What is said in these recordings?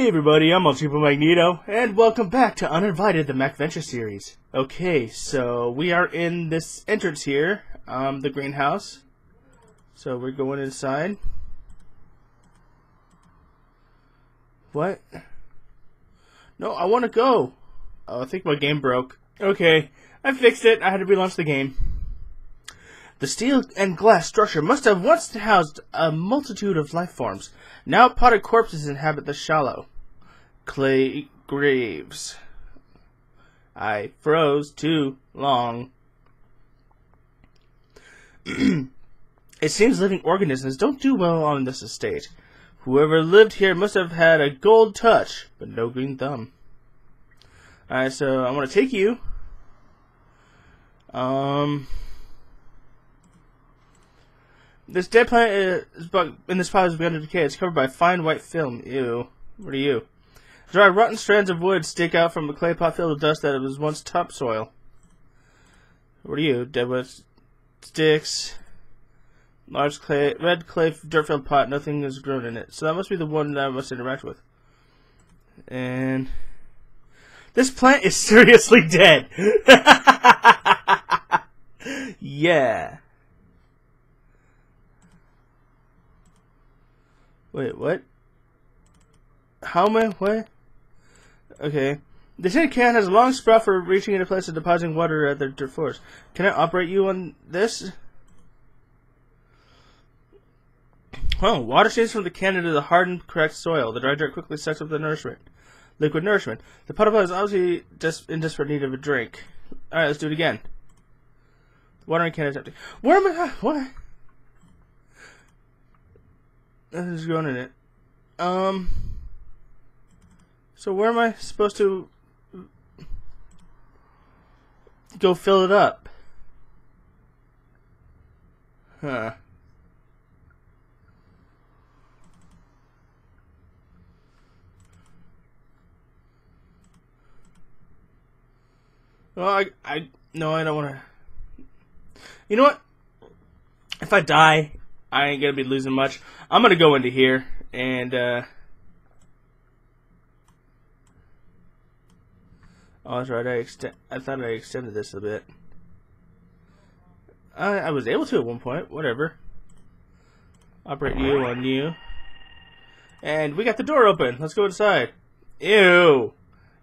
Hey everybody, I'm elcheapomagneto, and welcome back to Uninvited, the MacVenture Series. Okay, so we are in this entrance here, the greenhouse. So we're going inside. What? No, I want to go. Oh, I think my game broke. Okay, I fixed it. I had to relaunch the game. The steel and glass structure must have once housed a multitude of life forms. Now potted corpses inhabit the shallow clay graves. I froze too long. It seems living organisms don't do well on this estate. Whoever lived here must have had a gold touch, but no green thumb. Alright, so I'm going to take you. This dead plant in this pile has begun to decay. It's covered by fine white film. Ew. What are you? Dry, rotten strands of wood stick out from a clay pot filled with dust that was once topsoil. What are you? Dead wood sticks. Large clay, red clay dirt-filled pot. Nothing has grown in it. So that must be the one that I must interact with. And this plant is seriously dead. Yeah. Wait, what? How am I? What? Okay. The tin can has a long sprout for reaching into place and depositing water at the dirt floors. Can I operate you on this? Oh, water streams from the can into the hardened, correct soil. The dry dirt quickly sucks up the nourishment. Liquid nourishment. The pot of plant is obviously in desperate need of a drink. Alright, let's do it again. The watering can is empty. Where am I? What? Nothing's growing in it. So where am I supposed to go fill it up? Huh. Well, no, I don't want to. You know what? If I die, I ain't gonna be losing much. I'm gonna go into here and oh, that's right. I thought I extended this a bit. I was able to at one point. Whatever. Operate you on you, and we got the door open. Let's go inside. Ew,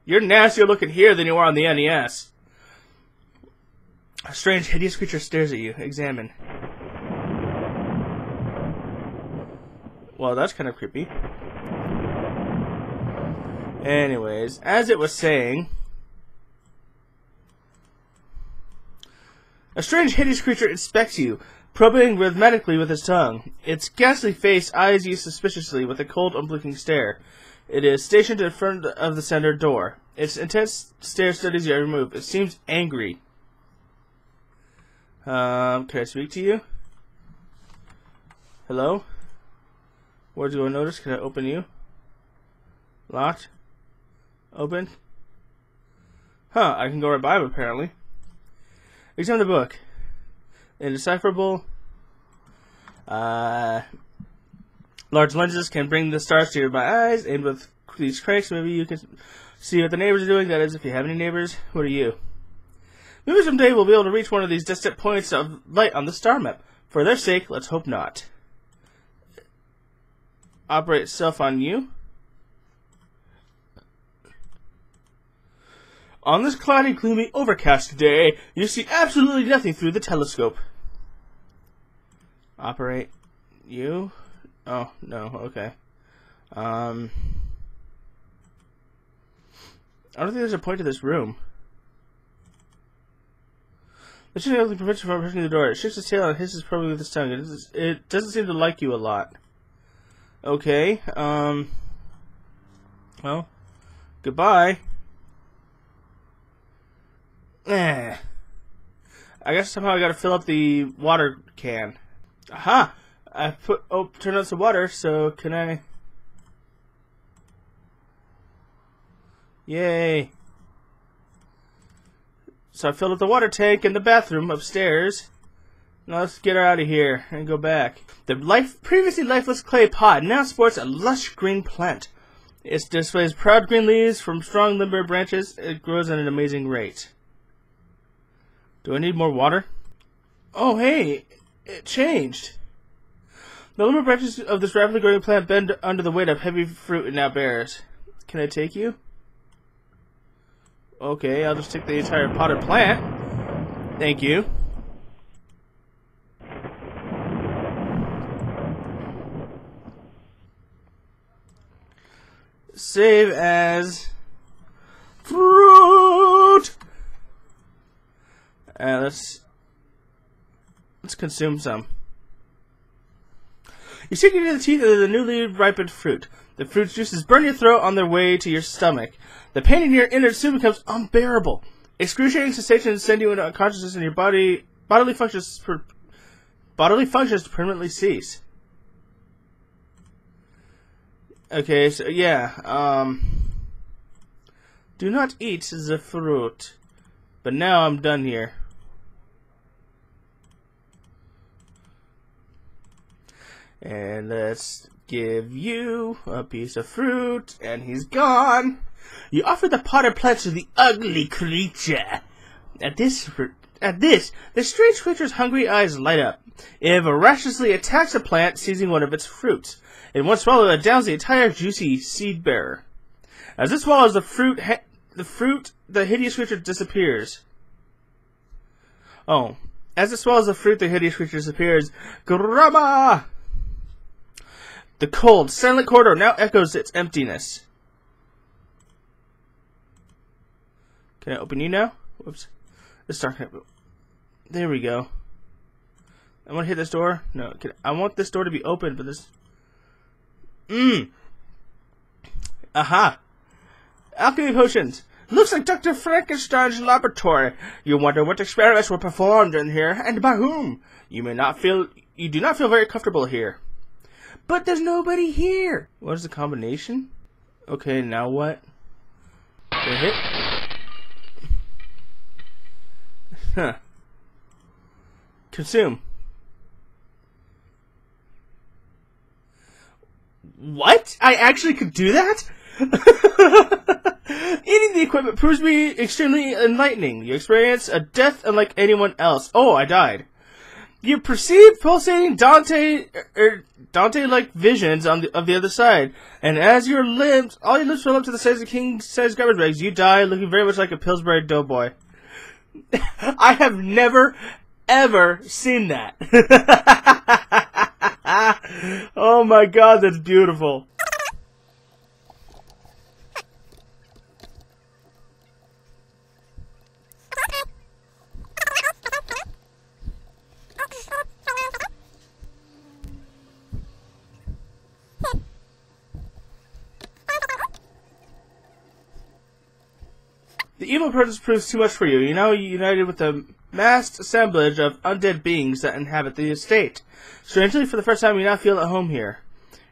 you're nastier looking here than you are on the NES. A strange, hideous creature stares at you. Examine. Well, that's kind of creepy. Anyways, as it was saying, a strange, hideous creature inspects you, probing rhythmically with his tongue. Its ghastly face eyes you suspiciously with a cold, unblinking stare. It is stationed in front of the center door. Its intense stare studies your every move. It seems angry. Can I speak to you? Hello? Words go unnoticed. Can I open you? Locked. Open. Huh, I can go right by him apparently. Examine the book. Indecipherable. Large lenses can bring the stars to my eyes, and with these cranks maybe you can see what the neighbors are doing. That is, if you have any neighbors. What are you? Maybe someday we'll be able to reach one of these distant points of light on the star map. For their sake, let's hope not. Operate itself on you. On this cloudy, gloomy, overcast day, you see absolutely nothing through the telescope. Operate you. Oh, no, okay. I don't think there's a point to this room. The shooting only prevents you from approaching the door. It shakes its tail and hisses probably with its tongue. It doesn't seem to like you a lot. Okay, well, goodbye. I guess somehow I gotta fill up the water can. Aha! I turned on some water, so can I? Yay! So I filled up the water tank in the bathroom upstairs. Now let's get her out of here and go back. The previously lifeless clay pot now sports a lush green plant. It displays proud green leaves from strong limber branches. It grows at an amazing rate. Do I need more water? Oh, hey! It changed! The limber branches of this rapidly growing plant bend under the weight of heavy fruit it now bears. Can I take you? Okay, I'll just take the entire potted plant. Thank you. Save as fruit. Let's consume some. You sink into the teeth of the newly ripened fruit. The fruit's juices burn your throat on their way to your stomach. The pain in your innards soon becomes unbearable. Excruciating sensations send you into unconsciousness, and your bodily functions permanently cease. Okay, so yeah, do not eat the fruit. But now I'm done here. And let's give you a piece of fruit, and he's gone. You offer the potted plant to the ugly creature. At this, the strange creature's hungry eyes light up. It voraciously attacks the plant, seizing one of its fruits. In one swallow, it downs the entire juicy seed bearer. As it swallows the fruit, the hideous creature disappears. Oh, as it swallows the fruit, the hideous creature disappears. Grama! The cold, silent corridor now echoes its emptiness. Can I open you now? Whoops. It's dark. There we go. I want to hit this door. No, I want this door to be open, but this... Aha! Alchemy potions! Looks like Dr. Frankenstein's laboratory. You wonder what experiments were performed in here, and by whom. You do not feel very comfortable here. But there's nobody here! What is the combination? Okay, now what? Can I hit? Huh. Consume. What? I actually could do that? Eating the equipment proves to be extremely enlightening. You experience a death unlike anyone else. Oh, I died. You perceive pulsating Dante-like visions of the other side, and as all your limbs fill up to the size of king-size garbage bags, you die looking very much like a Pillsbury Doughboy. I have never, ever seen that. Oh my god, that's beautiful. The evil presence proves too much for you. You're now united with the massed assemblage of undead beings that inhabit the estate. Strangely, for the first time, you now feel at home here.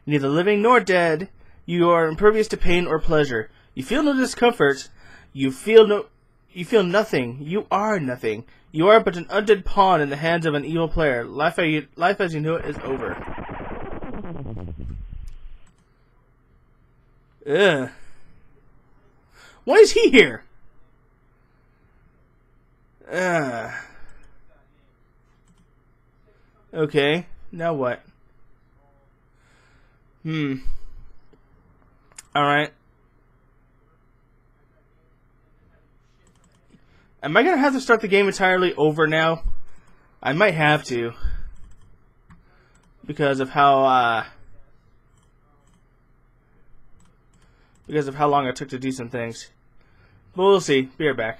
Neither living nor dead, you are impervious to pain or pleasure. You feel no discomfort. You feel nothing. You are nothing. You are but an undead pawn in the hands of an evil player. Life as you know it is over. Ugh. Why is he here? Okay, now what? Alright. Am I gonna have to start the game entirely over now? I might have to. Because of how long it took to do some things. But we'll see. Be right back.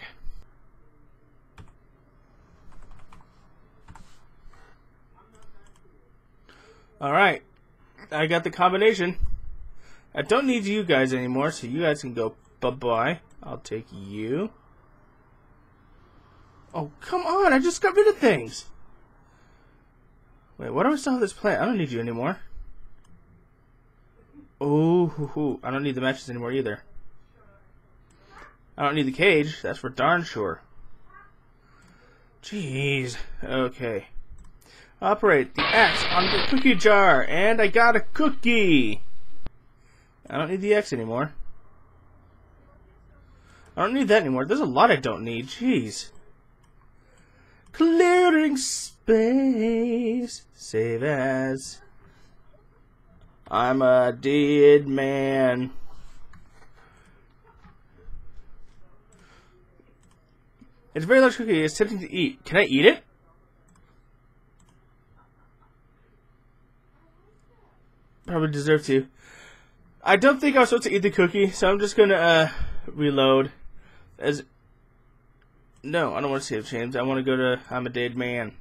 Alright, I got the combination. I don't need you guys anymore, so you guys can go bye-bye. I'll take you. Oh, come on, I just got rid of things. Wait, why do I still have this plant? I don't need you anymore. Oh, I don't need the matches anymore either. I don't need the cage, that's for darn sure. Jeez, okay. Operate the axe on the cookie jar, and I got a cookie. I don't need the X anymore. I don't need that anymore. There's a lot I don't need. Jeez. Clearing space. Save as. I'm a dead man. It's a very large cookie. It's tempting to eat. Can I eat it? Probably deserve to. I don't think I was supposed to eat the cookie, so I'm just gonna reload. No, I don't want to save change. I want to go to I'm a dead man.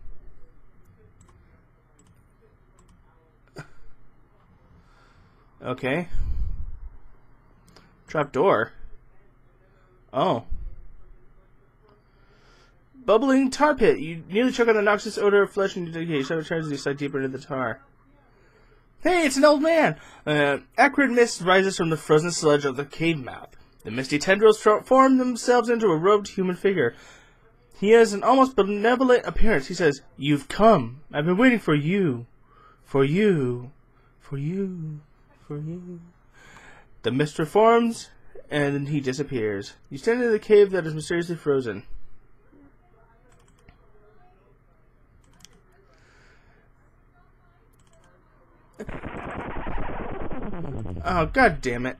Okay. Trap door. Oh. Bubbling tar pit. You nearly choke on the noxious odor of flesh and decay. So it turns as you slide deeper into the tar. Hey, it's an old man! Acrid mist rises from the frozen sludge of the cave mouth. The misty tendrils form themselves into a robed human figure. He has an almost benevolent appearance. He says, "You've come. I've been waiting for you. For you. For you. For you." The mist reforms, and then he disappears. You stand in the cave that is mysteriously frozen. Oh, god damn it.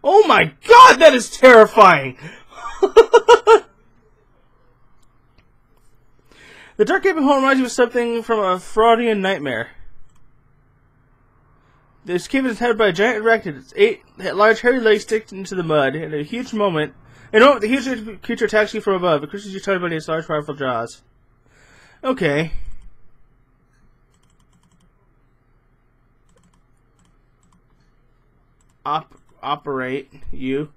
Oh my god, that is terrifying! The dark cave home reminds you of something from a Freudian nightmare. This cave is inhabited by a giant arachnid. Its 8 large hairy legs stick into the mud. In a huge moment, the huge creature attacks you from above. It crushes your tongue by its large, powerful jaws. Okay. Operate you.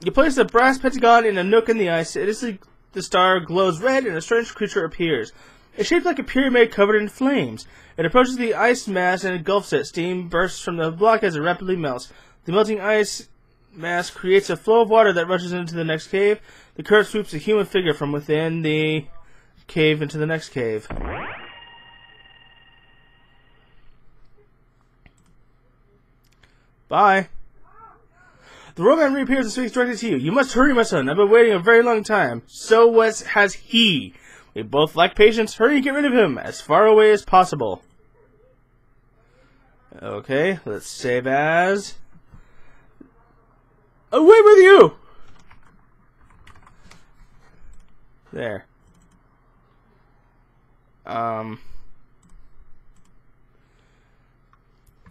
You place a brass pentagon in a nook in the ice. The star glows red, and a strange creature appears. It's shaped like a pyramid covered in flames. It approaches the ice mass and engulfs it. Steam bursts from the block as it rapidly melts. The melting ice mass creates a flow of water that rushes into the next cave. The current sweeps a human figure from within the cave into the next cave. Bye. The robot reappears and speaks directly to you. You must hurry, my son. I've been waiting a very long time. So has he. We both lack patience. Hurry and get rid of him as far away as possible. Okay, let's save as. Away with you! There.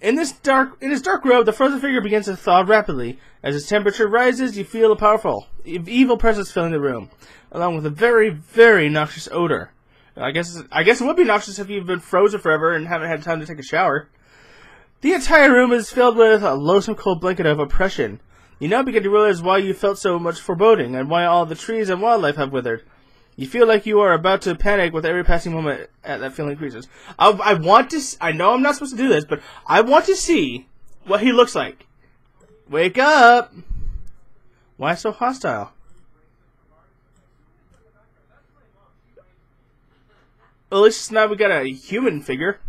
In his dark robe, the frozen figure begins to thaw rapidly. As its temperature rises, you feel a powerful, evil presence filling the room, along with a very, very noxious odor. I guess it would be noxious if you've been frozen forever and haven't had time to take a shower. The entire room is filled with a loathsome cold blanket of oppression. You now begin to realize why you felt so much foreboding, and why all the trees and wildlife have withered. You feel like you are about to panic with every passing moment that feeling increases. I know I'm not supposed to do this, but I want to see what he looks like. Wake up! Why so hostile? Well, at least now we got a human figure.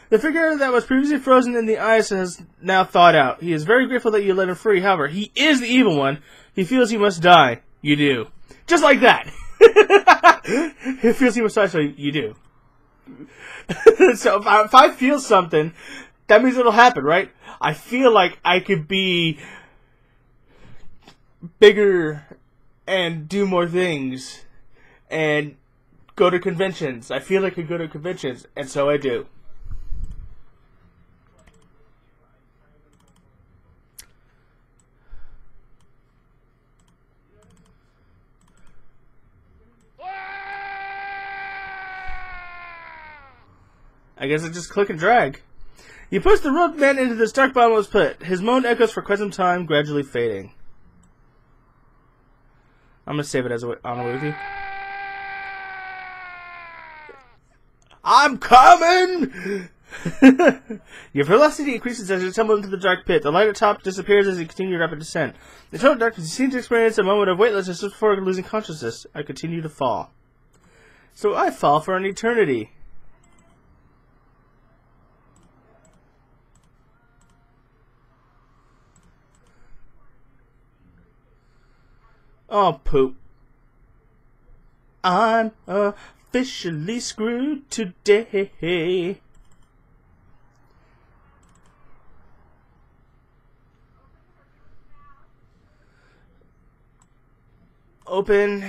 The figure that was previously frozen in the ice has now thawed out. He is very grateful that you let him free. However, he is the evil one. He feels he must die. You do. Just like that. He feels he must die, so you do. So if I feel something, that means it'll happen, right? I feel like I could be bigger and do more things and go to conventions. I feel like I could go to conventions, and so I do. I guess I just click and drag. You push the robed man into this dark bottomless pit. His moan echoes for quite some time, gradually fading. I'm gonna save it as on a way with you. I'm coming! Your velocity increases as you tumble into the dark pit. The light at top disappears as you continue your rapid descent. In the total darkness, you seem to experience a moment of weightlessness just before losing consciousness. I continue to fall. So I fall for an eternity. Oh, poop. I'm officially screwed today. Open.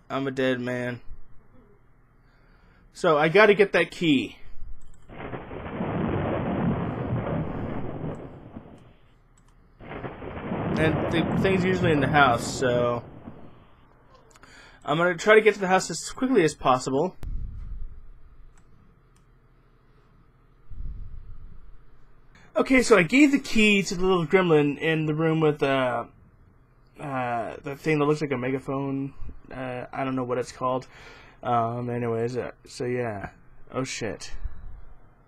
I'm a dead man. So I gotta get that key. And the thing's usually in the house, so I'm gonna try to get to the house as quickly as possible. Okay, so I gave the key to the little gremlin in the room with the thing that looks like a megaphone. I don't know what it's called. Anyways, so yeah. Oh shit.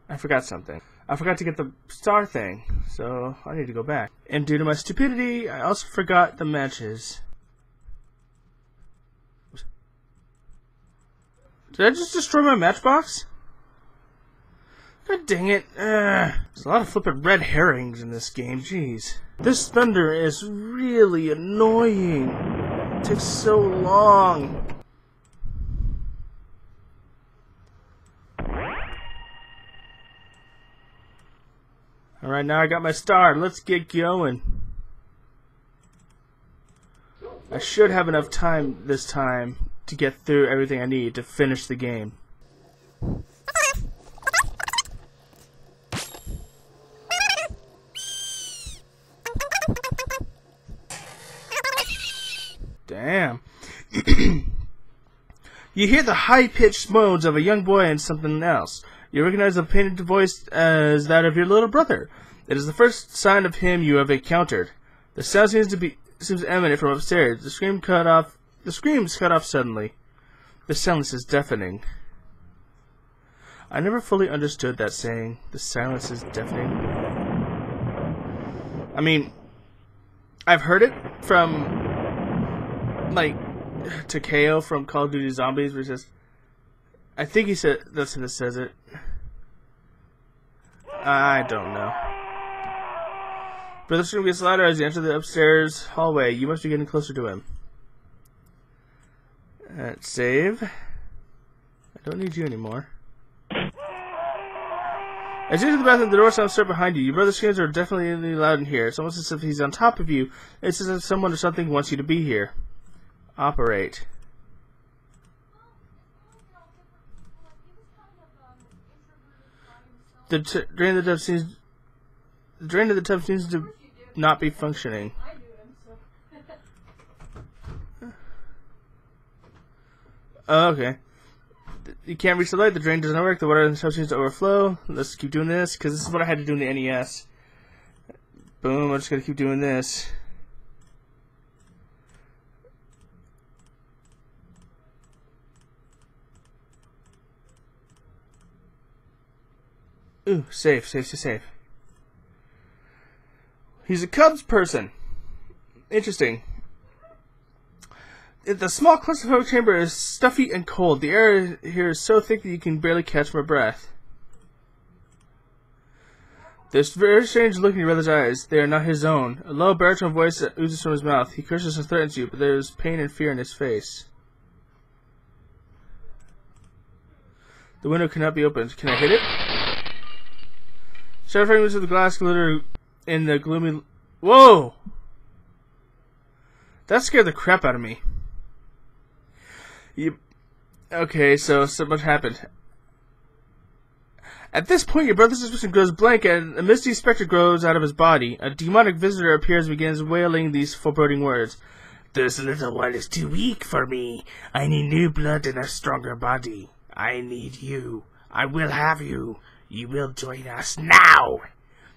I forgot something. I forgot to get the star thing, so I need to go back. And due to my stupidity, I also forgot the matches. Did I just destroy my matchbox? God dang it. There's a lot of flippin' red herrings in this game, jeez. This thunder is really annoying. It takes so long. Alright, now I got my star. Let's get going. I should have enough time this time to get through everything I need to finish the game. Damn. You hear the high-pitched moans of a young boy and something else. You recognize the painted voice as that of your little brother. It is the first sign of him you have encountered. The sound seems to emanate from upstairs. The screams cut off suddenly. The silence is deafening. I never fully understood that saying. The silence is deafening. I mean, I've heard it from, like, Takeo from Call of Duty Zombies, where he says, I think he said, that's who says it. I don't know. But the scream gets louder as you enter the upstairs hallway. You must be getting closer to him. Save. I don't need you anymore. As you enter the bathroom, the door sounds shut behind you. Your brother's screams are definitely loud in here. It's almost as if he's on top of you. It's as if someone or something wants you to be here. Operate. The drain of the tub seems to not be functioning. Oh, okay. You can't reach the light. The drain doesn't work. The water in the tub seems to overflow. Let's keep doing this because this is what I had to do in the NES. Boom! I'm just gonna keep doing this. Ooh, safe. He's a Cubs person. Interesting. The small claustrophobic chamber is stuffy and cold. The air here is so thick that you can barely catch my breath. There's very strange look in your brother's eyes. They are not his own. A low baritone voice oozes from his mouth. He curses and threatens you, but there is pain and fear in his face. The window cannot be opened. Can I hit it? Shadow fragments of the glass glitter in the gloomy... Whoa! That scared the crap out of me. Okay, so much happened. At this point, your brother's suspicion goes blank and a misty specter grows out of his body. A demonic visitor appears and begins wailing these foreboding words. This little one is too weak for me. I need new blood and a stronger body. I need you. I will have you. You will join us now!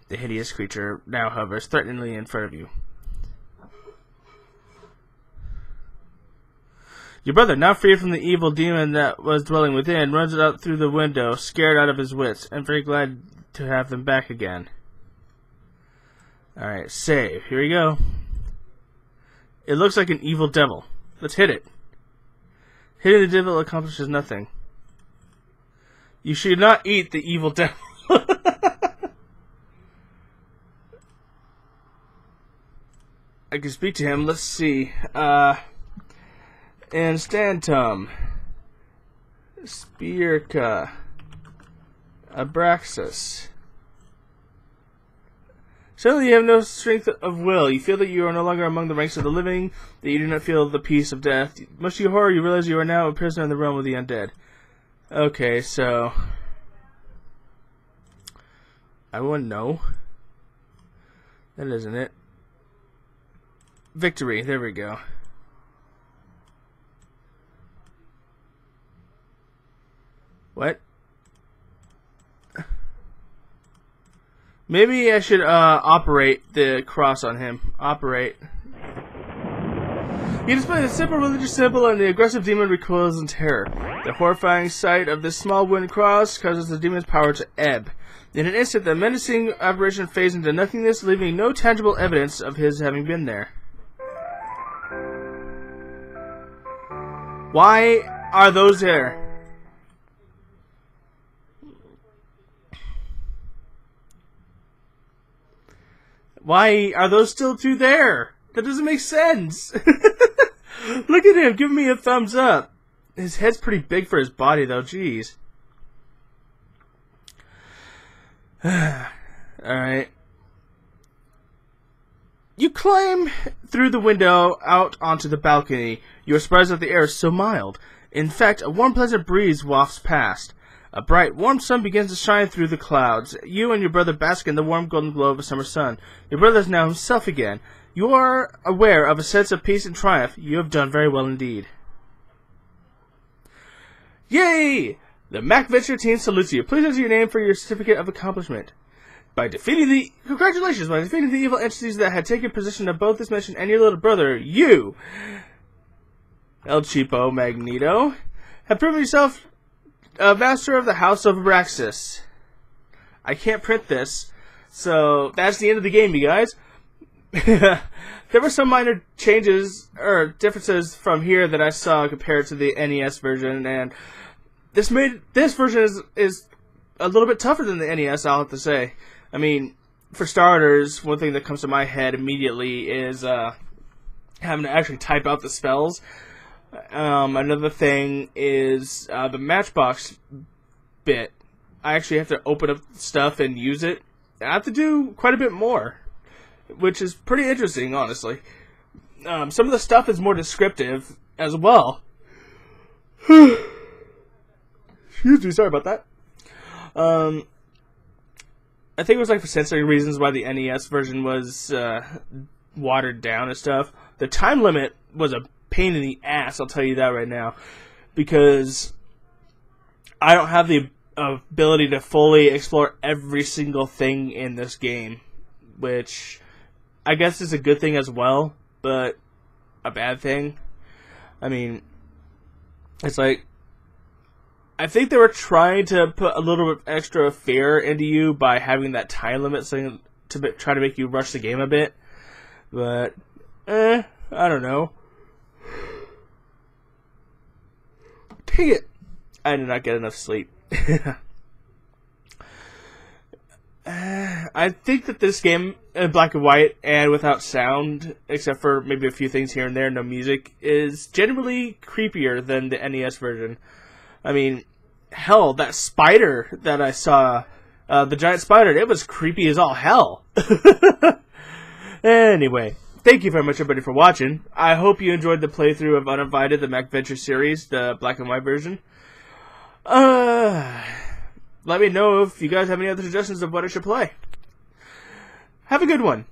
The hideous creature now hovers threateningly in front of you. Your brother, now freed from the evil demon that was dwelling within, runs out through the window, scared out of his wits, and very glad to have them back again. Alright, save. Here we go. It looks like an evil devil. Let's hit it. Hitting the devil accomplishes nothing. You should not eat the evil devil. I can speak to him. Let's see. Instantum. Spirka. Abraxas. Suddenly you have no strength of will. You feel that you are no longer among the ranks of the living, that you do not feel the peace of death. Much to your horror, you realize you are now a prisoner in the realm of the undead. Okay, so... I wouldn't know. That isn't it. Victory, there we go. What? Maybe I should operate the cross on him. Operate. You display the simple religious symbol and the aggressive demon recoils in terror. The horrifying sight of this small wooden cross causes the demon's power to ebb. In an instant, the menacing apparition fades into nothingness, leaving no tangible evidence of his having been there. Why are those there? Why are those still two there? That doesn't make sense. Look at him, give me a thumbs up. His head's pretty big for his body, though. Jeez. Alright. You climb through the window out onto the balcony. You are surprised that the air is so mild. In fact, a warm, pleasant breeze wafts past. A bright, warm sun begins to shine through the clouds. You and your brother bask in the warm golden glow of a summer sun. Your brother is now himself again. You are aware of a sense of peace and triumph. You have done very well indeed. Yay! The MacVenture team salutes you. Please enter your name for your certificate of accomplishment. Congratulations! By defeating the evil entities that had taken possession of both this mission and your little brother, you, elcheapomagneto, have proven yourself a master of the House of Abraxas. I can't print this, so that's the end of the game, you guys. There were some minor changes or differences from here that I saw compared to the NES version, and this version is a little bit tougher than the NES, I'll have to say. I mean, for starters, one thing that comes to my head immediately is having to actually type out the spells. Another thing is the Matchbox bit. I actually have to open up stuff and use it. I have to do quite a bit more, which is pretty interesting, honestly. Some of the stuff is more descriptive as well. Excuse me, sorry about that. I think it was like for sensory reasons why the NES version was watered down and stuff. The time limit was a pain in the ass, I'll tell you that right now, because I don't have the ability to fully explore every single thing in this game, which I guess is a good thing as well, but a bad thing. I mean, it's like, I think they were trying to put a little bit extra fear into you by having that time limit thing to try to make you rush the game a bit, but I don't know. Dang it! I did not get enough sleep. I think that this game, in black and white and without sound, except for maybe a few things here and there, no music, is generally creepier than the NES version. I mean, hell, that spider that I saw, the giant spider, it was creepy as all hell. Anyway. Thank you very much, everybody, for watching. I hope you enjoyed the playthrough of Uninvited, the MacVenture Series, the black and white version. Let me know if you guys have any other suggestions of what I should play. Have a good one.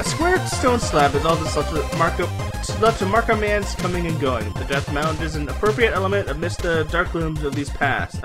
A square stone slab is all that's left to mark a man's coming and going. The Death Mound is an appropriate element amidst the dark glooms of these paths.